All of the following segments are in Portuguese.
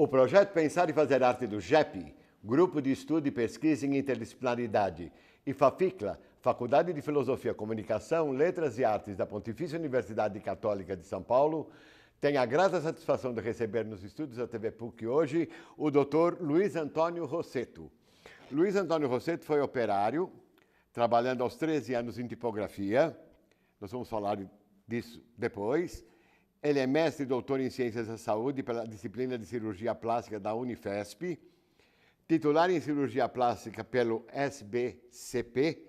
O projeto Pensar e Fazer Arte do GEP, Grupo de Estudo e Pesquisa em Interdisciplinaridade, e FAFICLA, Faculdade de Filosofia, Comunicação, Letras e Artes da Pontifícia Universidade Católica de São Paulo, tem a grata satisfação de receber nos estúdios da TV PUC hoje o Dr. Luiz Antônio Rossetto. Luiz Antônio Rossetto foi operário, trabalhando aos 13 anos em tipografia. Nós vamos falar disso depois. Ele é mestre e doutor em Ciências da Saúde pela disciplina de Cirurgia Plástica da Unifesp, titular em Cirurgia Plástica pelo SBCP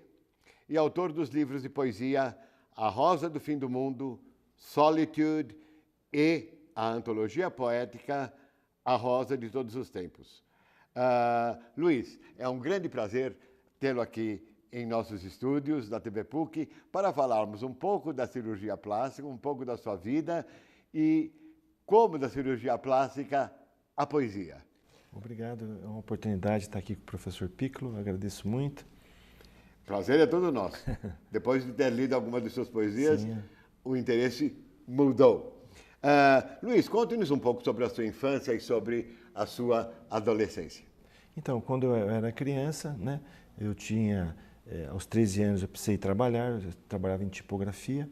e autor dos livros de poesia A Rosa do Fim do Mundo, Solitude e a antologia poética A Rosa de Todos os Tempos. Luiz, é um grande prazer tê-lo aqui em nossos estúdios da TV PUC para falarmos um pouco da cirurgia plástica, um pouco da sua vida e como da cirurgia plástica a poesia. Obrigado, é uma oportunidade de estar aqui com o professor Piccolo, agradeço muito. Prazer é todo nosso. Depois de ter lido algumas de suas poesias, sim, o interesse mudou. Luiz, conte-nos um pouco sobre a sua infância e sobre a sua adolescência. Então, quando eu era criança, né, eu tinha, aos 13 anos eu precisei trabalhar, eu trabalhava em tipografia,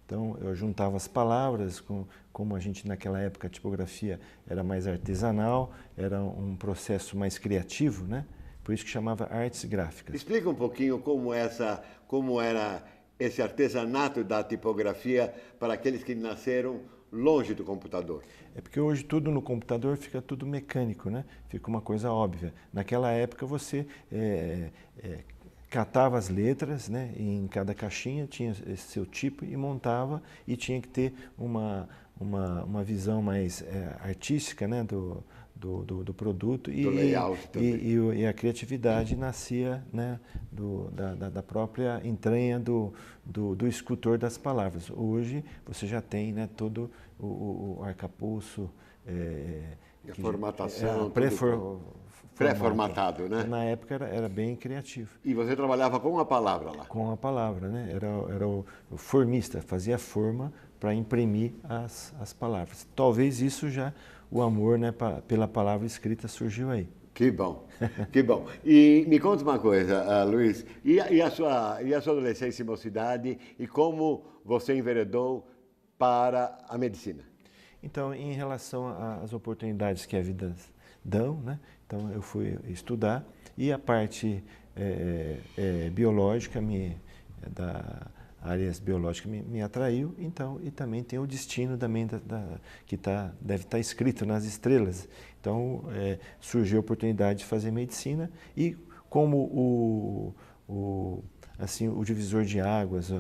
então eu juntava as palavras, como a gente naquela época a tipografia era mais artesanal, era um processo mais criativo, né? Por isso que chamava artes gráficas. Explica um pouquinho como era esse artesanato da tipografia para aqueles que nasceram longe do computador. É porque hoje tudo no computador fica tudo mecânico, né? Fica uma coisa óbvia. Naquela época você catava as letras, né? E em cada caixinha tinha esse seu tipo e montava, e tinha que ter uma visão mais artística, né? Do produto do layout também. E a criatividade nascia, né, da própria entranha do escultor das palavras. Hoje você já tem, né, todo o arcabouço, a formatação, pré-formatado, né? Na época era bem criativo. E você trabalhava com a palavra lá? Com a palavra, né? Era o formista, fazia forma para imprimir as palavras. Talvez isso já, o amor, né, pela palavra escrita surgiu aí. Que bom, que bom. E me conta uma coisa, Luiz, e a sua adolescência e mocidade, e como você enveredou para a medicina? Então, em relação às oportunidades que a vida dão, né? Então eu fui estudar, e a parte biológica, da áreas biológicas me atraiu, então, e também tem o destino também que deve estar escrito nas estrelas. Então surgiu a oportunidade de fazer medicina, e como assim, o divisor de águas,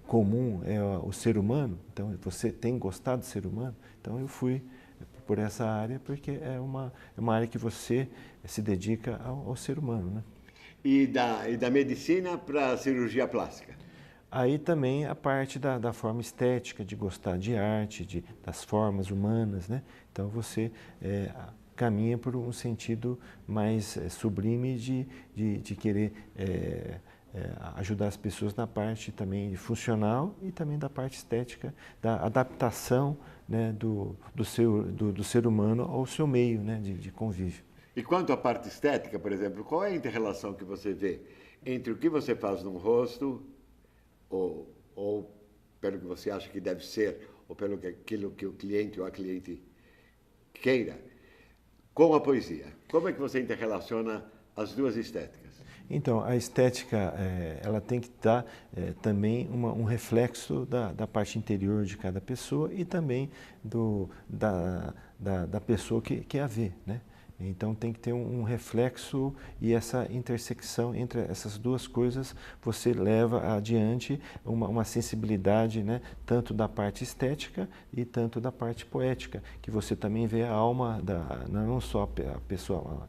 comum é o ser humano, então você tem gostado do ser humano, então eu fui por essa área, porque é uma área que você se dedica ao ser humano, né? E da medicina para a cirurgia plástica? Aí também a parte da forma estética, de gostar de arte, das formas humanas, né? Então você caminha por um sentido mais sublime de querer ajudar as pessoas na parte também funcional e também da parte estética, da adaptação, né, do ser humano ao seu meio, né, de convívio. E quanto à parte estética, por exemplo, qual é a inter-relação que você vê entre o que você faz num rosto, ou pelo que você acha que deve ser, ou pelo aquilo que o cliente ou a cliente queira, com a poesia? Como é que você interrelaciona as duas estéticas? Então, a estética, ela tem que dar também um reflexo da parte interior de cada pessoa e também da pessoa que a vê, né? Então tem que ter um reflexo, e essa intersecção entre essas duas coisas você leva adiante uma sensibilidade, né, tanto da parte estética e tanto da parte poética, que você também vê a alma, não só a pessoa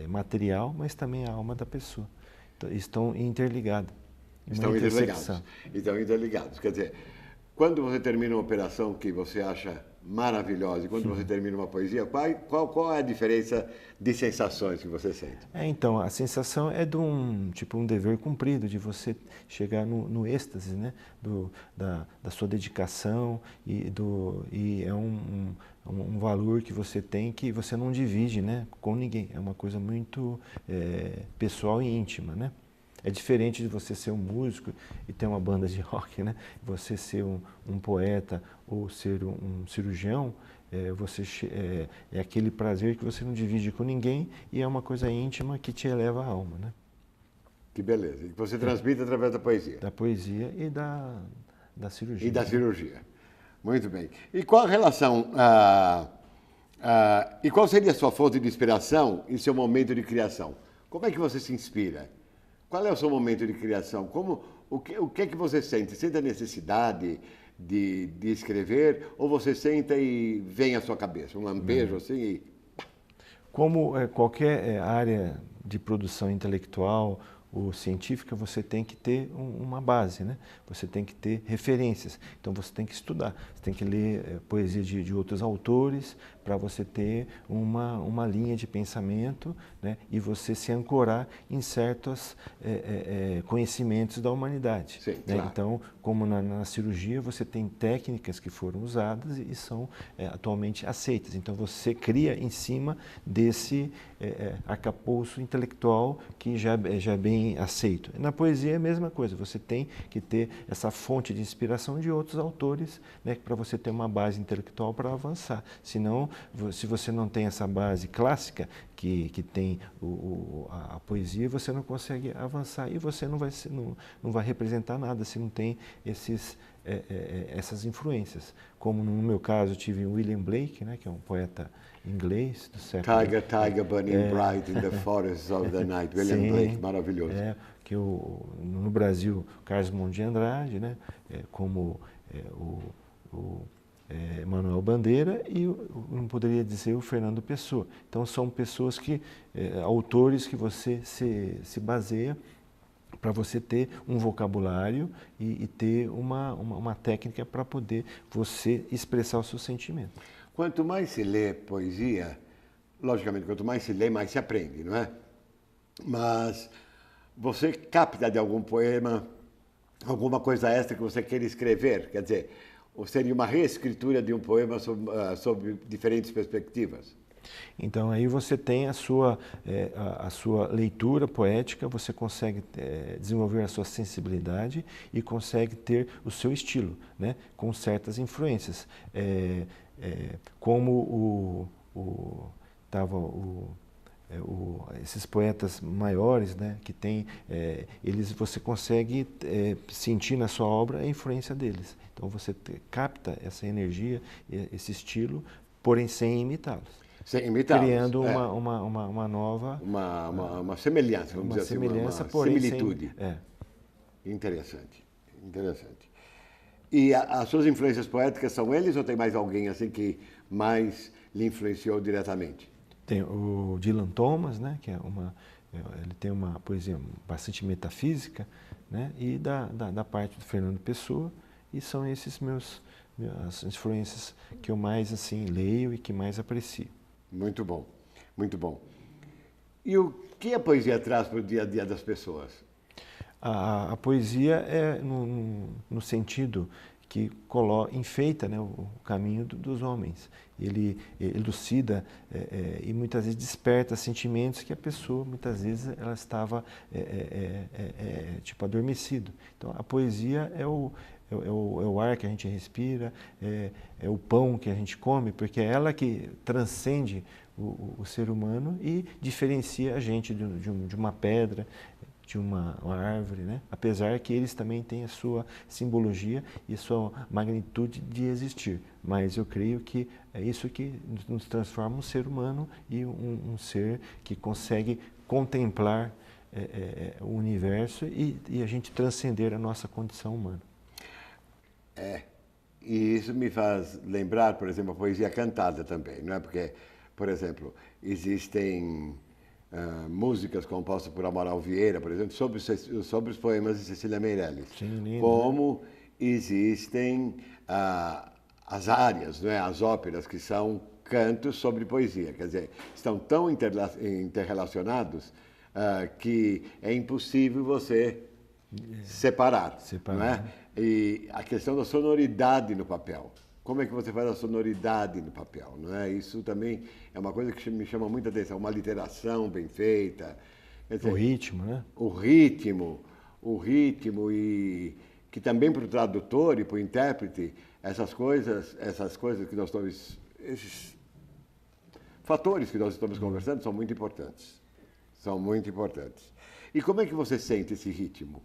material, mas também a alma da pessoa. Então, estão interligados. Estão interligados. Quer dizer, Quando você termina uma operação que você acha maravilhosa e quando você termina uma poesia, qual é a diferença de sensações que você sente? Então, a sensação é de um dever cumprido, de você chegar no êxtase, né? Da sua dedicação e é um valor que você tem que você não divide, né, com ninguém. É uma coisa muito pessoal e íntima, né? É diferente de você ser um músico e ter uma banda de rock, né? Você ser um poeta ou ser um cirurgião, é aquele prazer que você não divide com ninguém e é uma coisa íntima que te eleva a alma, né? Que beleza. E que você transmite através da poesia. Da poesia e da cirurgia. E da né? cirurgia. Muito bem. E qual a relação, e qual seria a sua fonte de inspiração em seu momento de criação? Como é que você se inspira? Qual é o seu momento de criação? O que é que você sente? Sente a necessidade de escrever ou você senta e vem à sua cabeça? Um lampejo assim e... Como qualquer área de produção intelectual ou científica, você tem que ter uma base, né? Você tem que ter referências. Então você tem que estudar, você tem que ler poesia de outros autores para você ter uma linha de pensamento, né? E você se ancorar em certos conhecimentos da humanidade. Sim, né? claro. Então, como na cirurgia, você tem técnicas que foram usadas e são atualmente aceitas. Então você cria em cima desse arcabouço intelectual que já é bem aceito. Na poesia é a mesma coisa, você tem que ter essa fonte de inspiração de outros autores, né, para você ter uma base intelectual para avançar. Senão, se você não tem essa base clássica que tem a poesia, você não consegue avançar e você não vai representar nada se não tem essas influências. Como no meu caso, eu tive William Blake, né, que é um poeta inglês do século... Tiger, burning bright in the forests of the night. William Sim, Blake, maravilhoso. Que no Brasil, Carlos Drummond de Andrade, né, como Manuel Bandeira e não poderia dizer o Fernando Pessoa. Então são pessoas autores que você se baseia para você ter um vocabulário e ter uma técnica para poder você expressar o seu sentimento. Quanto mais se lê poesia, logicamente, quanto mais se lê, mais se aprende, não é? Mas você capta de algum poema alguma coisa extra que você queira escrever? Quer dizer, ou seria uma reescritura de um poema sob diferentes perspectivas? Então aí você tem a sua leitura poética, você consegue desenvolver a sua sensibilidade e consegue ter o seu estilo, né, com certas influências. Como esses poetas maiores, né, que tem, você consegue sentir na sua obra a influência deles. Então você capta essa energia, esse estilo, porém sem imitá-los. Sem imitá-los. Criando uma nova... Uma semelhança, vamos dizer assim, uma porém similitude. Sem... Interessante, interessante. E as suas influências poéticas são eles ou tem mais alguém assim que mais lhe influenciou diretamente? Tem o Dylan Thomas, né, que ele tem uma poesia bastante metafísica, né, e da parte do Fernando Pessoa, e são esses as influências que eu mais assim leio e que mais aprecio. Muito bom, muito bom. E o que a poesia traz para o dia a dia das pessoas? A poesia é no sentido que enfeita, né, o caminho dos homens. Ele elucida e muitas vezes desperta sentimentos que a pessoa, muitas vezes, ela estava tipo adormecido. Então, a poesia é o ar que a gente respira, é o pão que a gente come, porque é ela que transcende o ser humano e diferencia a gente de uma pedra, de uma árvore, né? Apesar que eles também têm a sua simbologia e a sua magnitude de existir. Mas eu creio que é isso que nos transforma um ser humano e um ser que consegue contemplar o universo e a gente transcender a nossa condição humana. E isso me faz lembrar, por exemplo, a poesia cantada também, não é? Porque, por exemplo, existem músicas compostas por Amaral Vieira, por exemplo, sobre os poemas de Cecília Meirelles. Sim, lindo, como existem as áreas, não é? As óperas, que são cantos sobre poesia. Quer dizer, estão tão interrelacionados que é impossível você separar, não é? Né? E a questão da sonoridade no papel. Como é que você faz a sonoridade no papel, não é? Isso também é uma coisa que me chama muita atenção. Uma literação bem feita. Quer dizer, O ritmo, né? O ritmo e que também para o tradutor e para o intérprete, essas coisas que nós estamos, esses fatores que nós estamos conversando são muito importantes. São muito importantes. E como é que você sente esse ritmo?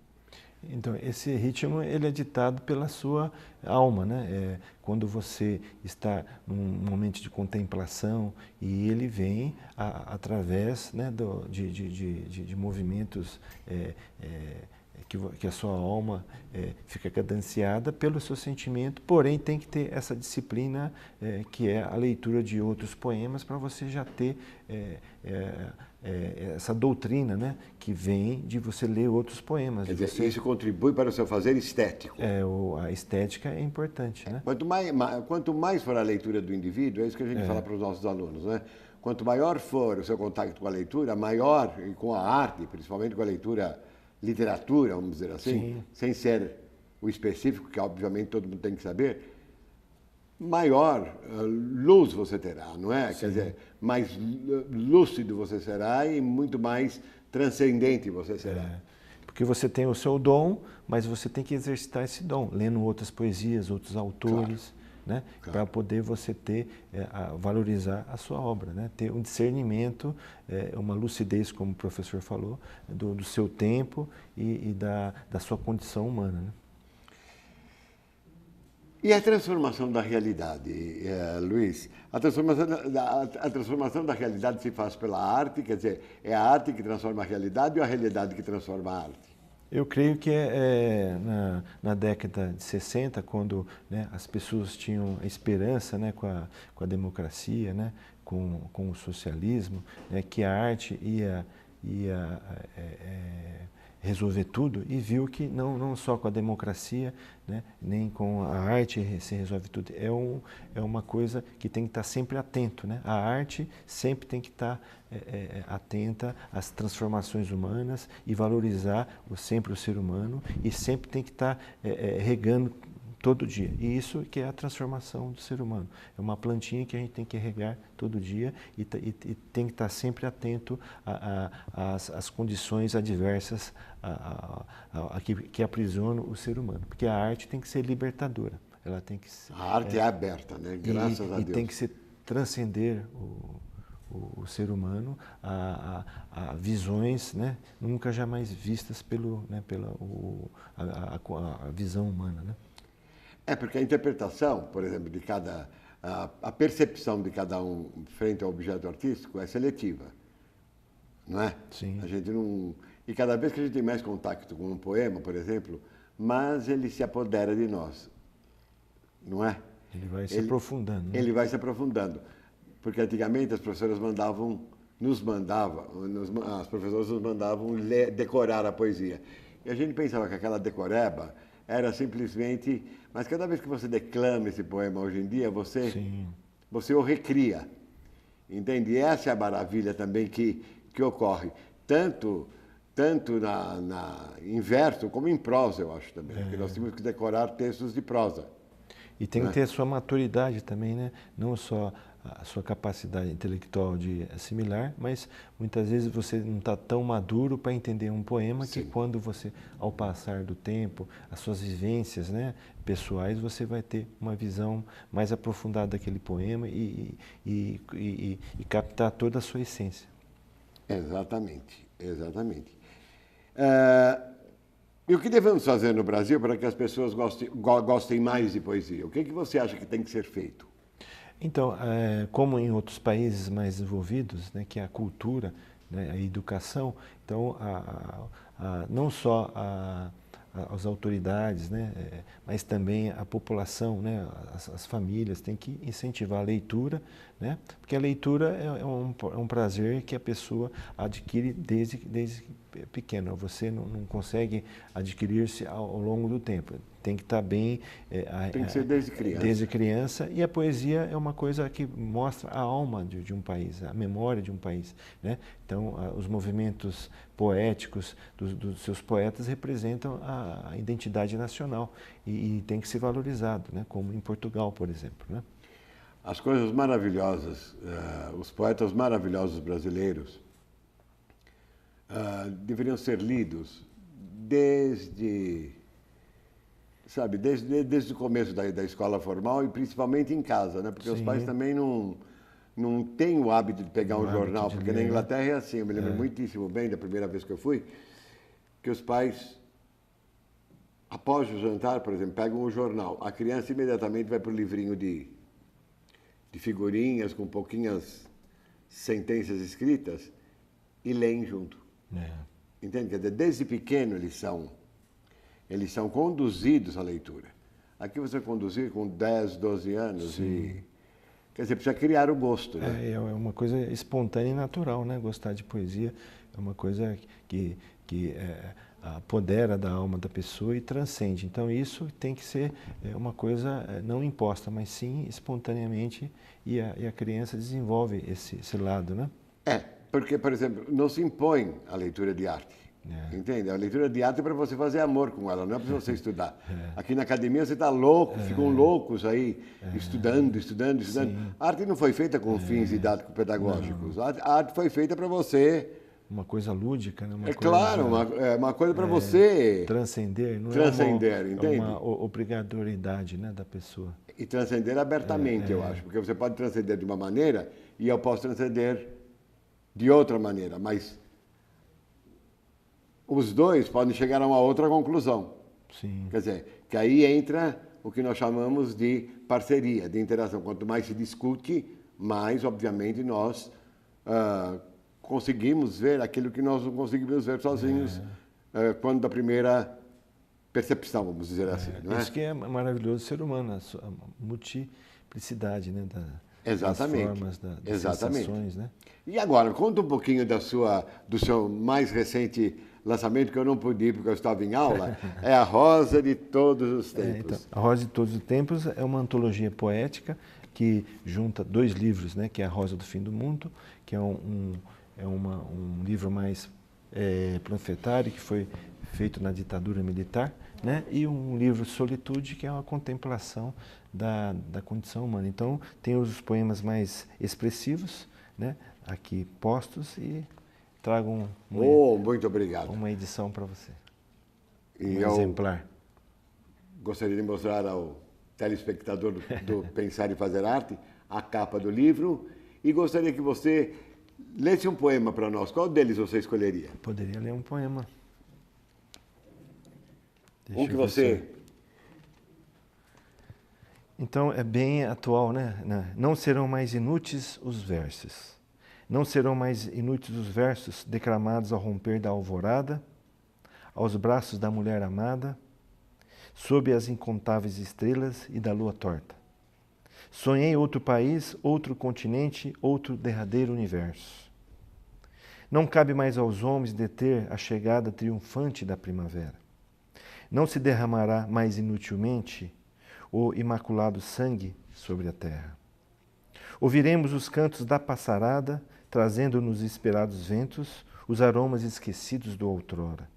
Então, esse ritmo ele é ditado pela sua alma, né? Quando você está num momento de contemplação e ele vem através, né, de movimentos que a sua alma fica cadenciada pelo seu sentimento, porém tem que ter essa disciplina que é a leitura de outros poemas para você já ter essa doutrina, né, que vem de você ler outros poemas. Quer dizer, isso contribui para o seu fazer estético. A estética é importante, né? Quanto mais for a leitura do indivíduo, é isso que a gente fala para os nossos alunos, né? Quanto maior for o seu contato com a leitura, maior, e com a arte, principalmente com a leitura, literatura, vamos dizer assim, Sim. sem ser o específico, que obviamente todo mundo tem que saber, maior luz você terá, não é? Sim. Quer dizer, mais lúcido você será e muito mais transcendente você será. Porque você tem o seu dom, mas você tem que exercitar esse dom, lendo outras poesias, outros autores, né? Claro. Para poder você ter, valorizar a sua obra, né? Ter um discernimento, uma lucidez, como o professor falou, do seu tempo e da sua condição humana, né? E a transformação da realidade, Luiz? A transformação da realidade se faz pela arte, quer dizer, é a arte que transforma a realidade ou a realidade que transforma a arte? Eu creio que na década de 60, quando, né, as pessoas tinham a esperança, né, com a democracia, né, com o socialismo, né, que a arte ia resolver tudo, e viu que não só com a democracia, né, nem com a arte se resolve tudo. É uma coisa que tem que estar sempre atento, né? A arte sempre tem que estar atenta às transformações humanas e valorizar sempre o ser humano, e sempre tem que estar regando todo dia. E isso que é a transformação do ser humano. É uma plantinha que a gente tem que regar todo dia e tem que estar sempre atento às condições adversas que aprisionam o ser humano. Porque a arte tem que ser libertadora. Ela tem que ser, a arte é aberta, né? Graças a Deus. E tem que transcender o ser humano a visões, né, nunca jamais vistas pela visão humana, né? Porque a interpretação, por exemplo, a percepção de cada um frente ao objeto artístico é seletiva, não é? Sim. A gente não... E cada vez que a gente tem mais contato com um poema, por exemplo, mas ele se apodera de nós, não é? Ele vai se aprofundando. Né? Ele vai se aprofundando, porque antigamente as professoras as professoras nos mandavam decorar a poesia. E a gente pensava que aquela decoreba era simplesmente... Mas cada vez que você declama esse poema hoje em dia, você o recria. Entende? E essa é a maravilha também que ocorre. Tanto em verso como em prosa, eu acho também. Porque nós temos que decorar textos de prosa. E tem que ter a sua maturidade também, né? Não só a sua capacidade intelectual de assimilar, mas muitas vezes você não está tão maduro para entender um poema. Sim. Que quando você, ao passar do tempo, as suas vivências, né, pessoais, você vai ter uma visão mais aprofundada daquele poema e captar toda a sua essência. Exatamente, exatamente. E o que devemos fazer no Brasil para que as pessoas gostem mais de poesia? O que você acha que tem que ser feito? Então, como em outros países mais desenvolvidos, né, que é a cultura, né, a educação, então não só as autoridades, né, mas também a população, né, as famílias têm que incentivar a leitura, né, porque a leitura é um prazer que a pessoa adquire desde pequeno. Você não consegue adquirir-se ao longo do tempo. tem que estar bem... Tem que ser desde criança. Desde criança. E a poesia é uma coisa que mostra a alma de um país, a memória de um país, né? Então, os movimentos poéticos dos seus poetas representam a identidade nacional e tem que ser valorizado, né? Como em Portugal, por exemplo, né? As coisas maravilhosas, os poetas maravilhosos brasileiros deveriam ser lidos desde o começo da escola formal e principalmente em casa, né? Porque os pais também não têm o hábito de pegar um jornal, porque na Inglaterra é assim, eu me lembro muitíssimo bem da primeira vez que eu fui, que os pais, após o jantar, por exemplo, pegam o jornal, a criança imediatamente vai para o livrinho de figurinhas com pouquinhas sentenças escritas e leem junto. Entende? Quer dizer, desde pequeno eles são conduzidos à leitura. Aqui você conduzir com 10, 12 anos quer dizer, precisa criar o gosto, né? É uma coisa espontânea e natural, né? Gostar de poesia é uma coisa que apodera da alma da pessoa e transcende. Então isso tem que ser uma coisa não imposta, mas sim espontaneamente e a criança desenvolve esse lado, né? Porque, por exemplo, não se impõe a leitura de arte. Entende? A leitura de arte é para você fazer amor com ela, não é para você estudar. Aqui na academia você está louco, ficam loucos aí, estudando. Sim. A arte não foi feita com fins didático-pedagógicos. A arte foi feita para você... Uma coisa lúdica, né? Uma coisa para você... Transcender, não entende? É uma obrigatoriedade, né, da pessoa. E transcender abertamente, eu acho. Porque você pode transcender de uma maneira e eu posso transcender de outra maneira, mas os dois podem chegar a uma outra conclusão. Sim. Quer dizer, que aí entra o que nós chamamos de parceria, de interação. Quanto mais se discute, mais, obviamente, nós conseguimos ver aquilo que nós não conseguimos ver sozinhos quando da primeira percepção, vamos dizer assim. Não é? Isso que é maravilhoso do ser humano, a multiplicidade, né, Exatamente. das formas, das sensações, né? E agora, conta um pouquinho do seu mais recente lançamento, que eu não pude ir porque eu estava em aula, é A Rosa de Todos os Tempos. Então, A Rosa de Todos os Tempos é uma antologia poética que junta 2 livros, né, que é A Rosa do Fim do Mundo, que é um livro mais panfletário, que foi feito na ditadura militar, né, e um livro Solitude, que é uma contemplação da condição humana. Então, tem os poemas mais expressivos, né, aqui postos, e trago muito obrigado. Uma edição para você. E exemplar. Gostaria de mostrar ao telespectador do Pensar e Fazer Arte a capa do livro e gostaria que você lesse um poema para nós. Qual deles você escolheria? Poderia ler um poema. Um que você... Então, é bem atual, né? Não serão mais inúteis os versos. Não serão mais inúteis os versos declamados ao romper da alvorada, aos braços da mulher amada, sob as incontáveis estrelas e da lua torta. Sonhei outro país, outro continente, outro derradeiro universo. Não cabe mais aos homens deter a chegada triunfante da primavera. Não se derramará mais inutilmente o imaculado sangue sobre a terra. Ouviremos os cantos da passarada, trazendo nos esperados ventos os aromas esquecidos do outrora.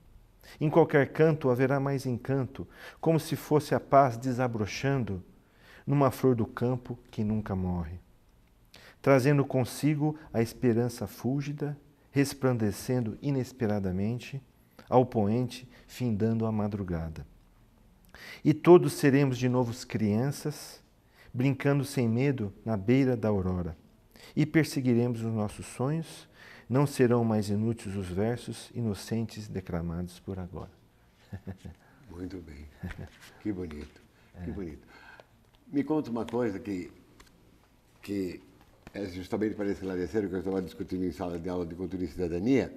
Em qualquer canto haverá mais encanto, como se fosse a paz desabrochando numa flor do campo que nunca morre, trazendo consigo a esperança fúlgida, resplandecendo inesperadamente ao poente, findando a madrugada. E todos seremos de novo crianças, brincando sem medo na beira da aurora. E perseguiremos os nossos sonhos, não serão mais inúteis os versos inocentes declamados por agora. Muito bem. Que bonito, que bonito. Me conta uma coisa que é justamente para esclarecer o que eu estava discutindo em sala de aula de cultura e cidadania.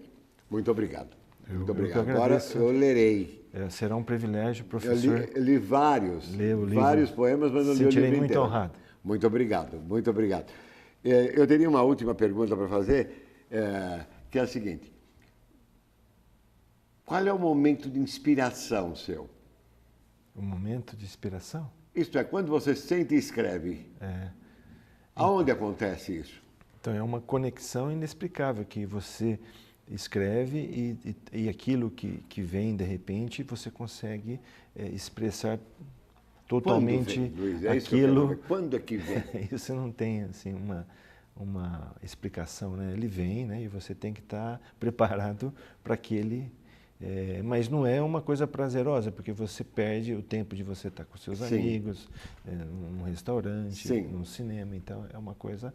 Muito obrigado. Muito obrigado. Agora eu lerei. Será um privilégio, professor. Eu li vários poemas, mas não li o livro inteiro. Sentirei muito honrado. Muito obrigado, muito obrigado. Eu teria uma última pergunta para fazer, que é a seguinte. Qual é o momento de inspiração seu? Um momento de inspiração? Isto é, quando você sente e escreve, aonde acontece isso? Então, é uma conexão inexplicável que você escreve e aquilo que vem de repente você consegue expressar totalmente quando vem, Luiz? É isso aquilo. que eu quero ver. Quando é que vem? Isso não tem assim uma explicação, né? Ele vem, né? E você tem que estar preparado para aquele. Mas não é uma coisa prazerosa, porque você perde o tempo de você estar com seus Sim. amigos, num restaurante, Sim. num cinema. Então, é uma coisa.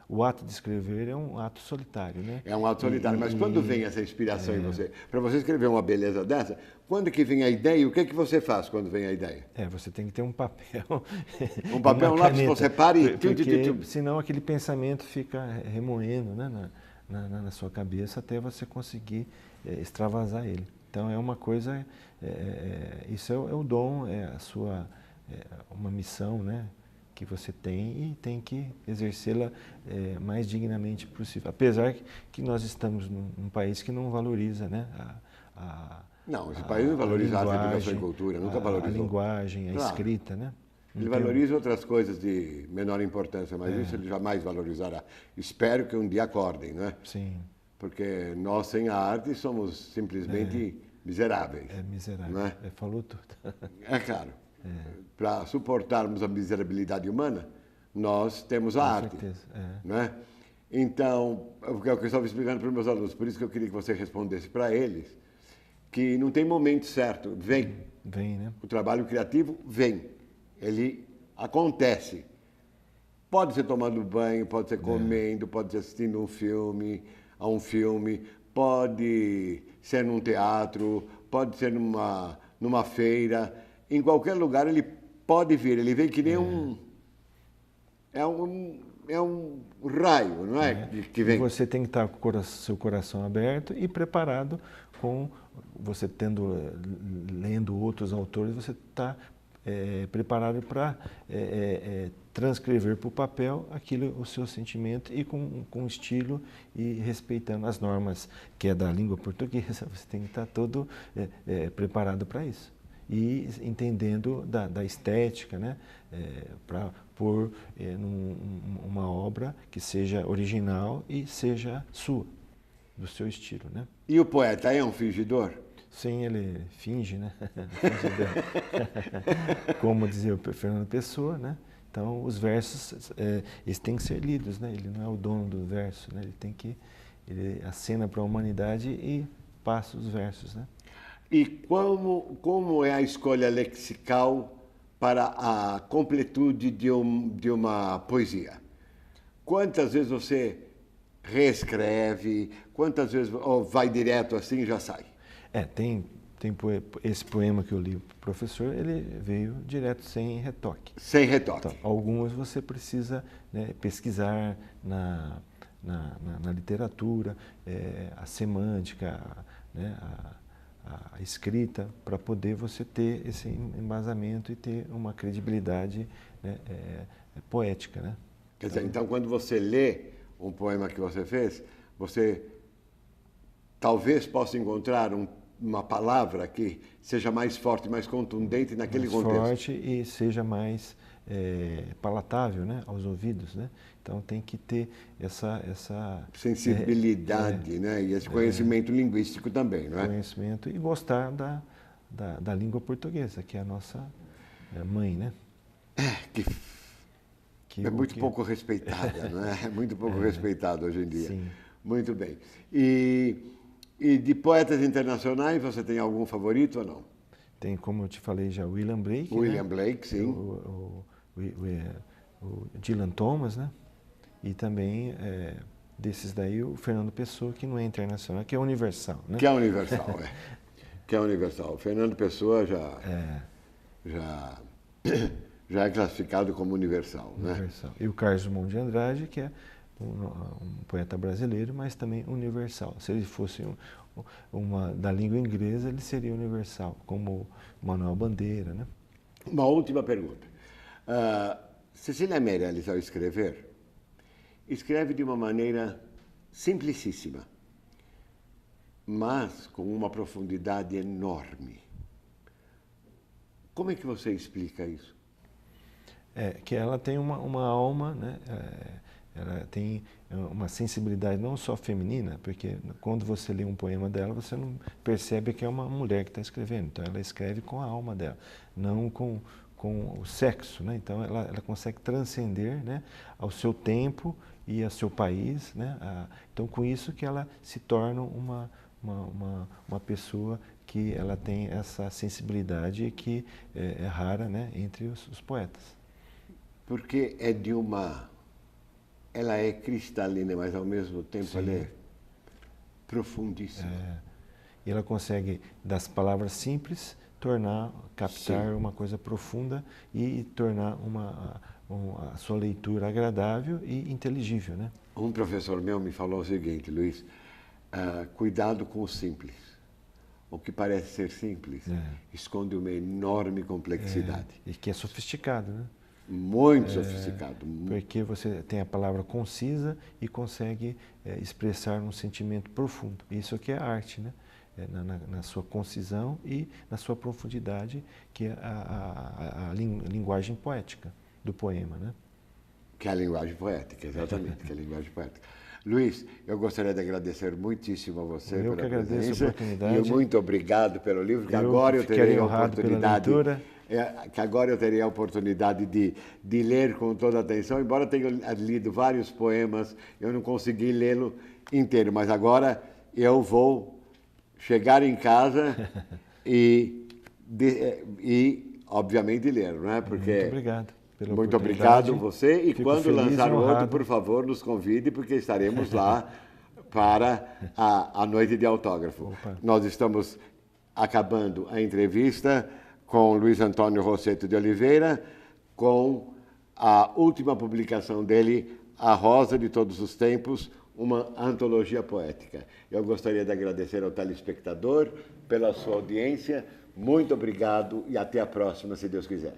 O ato de escrever é um ato solitário, né? É um ato solitário. Mas quando vem essa inspiração em você? Para você escrever uma beleza dessa, quando que vem a ideia e o que que você faz quando vem a ideia? Você tem que ter um papel. Um papel, um lápis, você para e... Porque senão aquele pensamento fica remoendo, né, na sua cabeça até você conseguir extravasar ele. Então é uma coisa, isso é o dom, uma missão, né, que você tem e tem que exercê-la mais dignamente possível. Apesar que nós estamos num país que não valoriza, né, Não, esse país não valoriza a arte, a educação e cultura, nunca valorizou. A linguagem, a Claro. escrita, né? Ele valoriza outras coisas de menor importância, mas isso ele jamais valorizará. Espero que um dia acordem, não é? Sim. Porque nós, sem a arte, somos simplesmente miseráveis. É miserável. Não é? Falou tudo. É claro. Para suportarmos a miserabilidade humana, nós temos a arte. Com certeza. Não é? Então, é o que eu estava explicando para os meus alunos, por isso que eu queria que você respondesse para eles, que não tem momento certo. Vem. Vem, né? O trabalho criativo vem. Ele acontece. Pode ser tomando banho, pode ser comendo, pode ser assistindo a um filme, pode ser num teatro, pode ser numa feira. Em qualquer lugar ele pode vir. Ele vem que nem é um raio, não é? Que vem. E você tem que estar com o seu coração aberto e preparado você lendo outros autores, você está preparado para transcrever para o papel o seu sentimento e com estilo e respeitando as normas que é da língua portuguesa. Você tem que estar todo preparado para isso. E entendendo da estética, né? Para pôr uma obra que seja original e seja sua, do seu estilo, né? E o poeta é um fingidor? Sim, ele finge, né? Como dizia o Fernando Pessoa, né? Então, os versos, eles têm que ser lidos, né? Ele não é o dono do verso, né? Ele acena para a humanidade e passa os versos, né? E como é a escolha lexical para a completude de uma poesia? Quantas vezes você reescreve? Quantas vezes ou vai direto assim e já sai? Tem esse poema que eu li para o professor, ele veio direto, sem retoque. Sem retoque. Então, algumas você precisa, né, pesquisar na literatura, a semântica, né, a escrita, para poder você ter esse embasamento e ter uma credibilidade, né, poética, né? Quer dizer, então quando você lê um poema que você fez, você talvez possa encontrar uma palavra que seja mais forte, mais contundente naquele contexto. Mais forte e seja mais palatável, né, aos ouvidos, né? Então tem que ter essa sensibilidade, né? E esse conhecimento linguístico também, não é? Conhecimento e gostar da língua portuguesa, que é a nossa mãe, né? Que é muito pouco respeitada, não é? É muito pouco respeitada hoje em dia. Sim. Muito bem. E de poetas internacionais, você tem algum favorito ou não? Tem, como eu te falei já, William Blake. William né? Blake, sim. O Dylan Thomas, né? E também, desses daí, o Fernando Pessoa, que não é internacional, que é universal, né? Que é universal, Que é universal. O Fernando Pessoa já é classificado como universal, Universal. E o Carlos Drummond de Andrade, que é um poeta brasileiro, mas também universal. Se ele fosse da língua inglesa, ele seria universal, como Manuel Bandeira, né? Uma última pergunta. Cecília Meirelles, ao escrever, escreve de uma maneira simplicíssima, mas com uma profundidade enorme. Como é que você explica isso? Que ela tem uma alma, né? Ela tem uma sensibilidade não só feminina, porque quando você lê um poema dela, você não percebe que é uma mulher que está escrevendo. Então, ela escreve com a alma dela, não com o sexo, né? Então, ela consegue transcender, né, ao seu tempo e ao seu país, né? Então, com isso que ela se torna uma pessoa que ela tem essa sensibilidade que é rara, né, entre os poetas. Porque ela é cristalina, mas ao mesmo tempo ela é profundíssima. E ela consegue, das palavras simples, captar uma coisa profunda e tornar a sua leitura agradável e inteligível, né? Um professor meu me falou o seguinte, Luiz, cuidado com o simples. O que parece ser simples esconde uma enorme complexidade. E que é sofisticado, né? Muito sofisticado. Porque você tem a palavra concisa e consegue expressar um sentimento profundo. Isso aqui é arte, né? Na sua concisão e na sua profundidade, que é a linguagem poética do poema, né? Que é a linguagem poética, exatamente, que é a linguagem poética. Luiz, eu gostaria de agradecer muitíssimo a você pela presença. Eu que agradeço a oportunidade. E muito obrigado pelo livro, que agora eu terei a oportunidade... que agora eu terei a oportunidade de ler com toda atenção, embora tenha lido vários poemas, eu não consegui lê-lo inteiro, mas agora eu vou chegar em casa e obviamente, ler, não é? Porque muito obrigado pela muito obrigado você, e Fico quando lançar o outro, honrado. por favor, nos convide, porque estaremos lá para a noite de autógrafo. Opa. Nós estamos acabando a entrevista com Luiz Antônio Rossetto de Oliveira, com a última publicação dele, A Rosa de Todos os Tempos, uma antologia poética. Eu gostaria de agradecer ao telespectador pela sua audiência. Muito obrigado e até a próxima, se Deus quiser.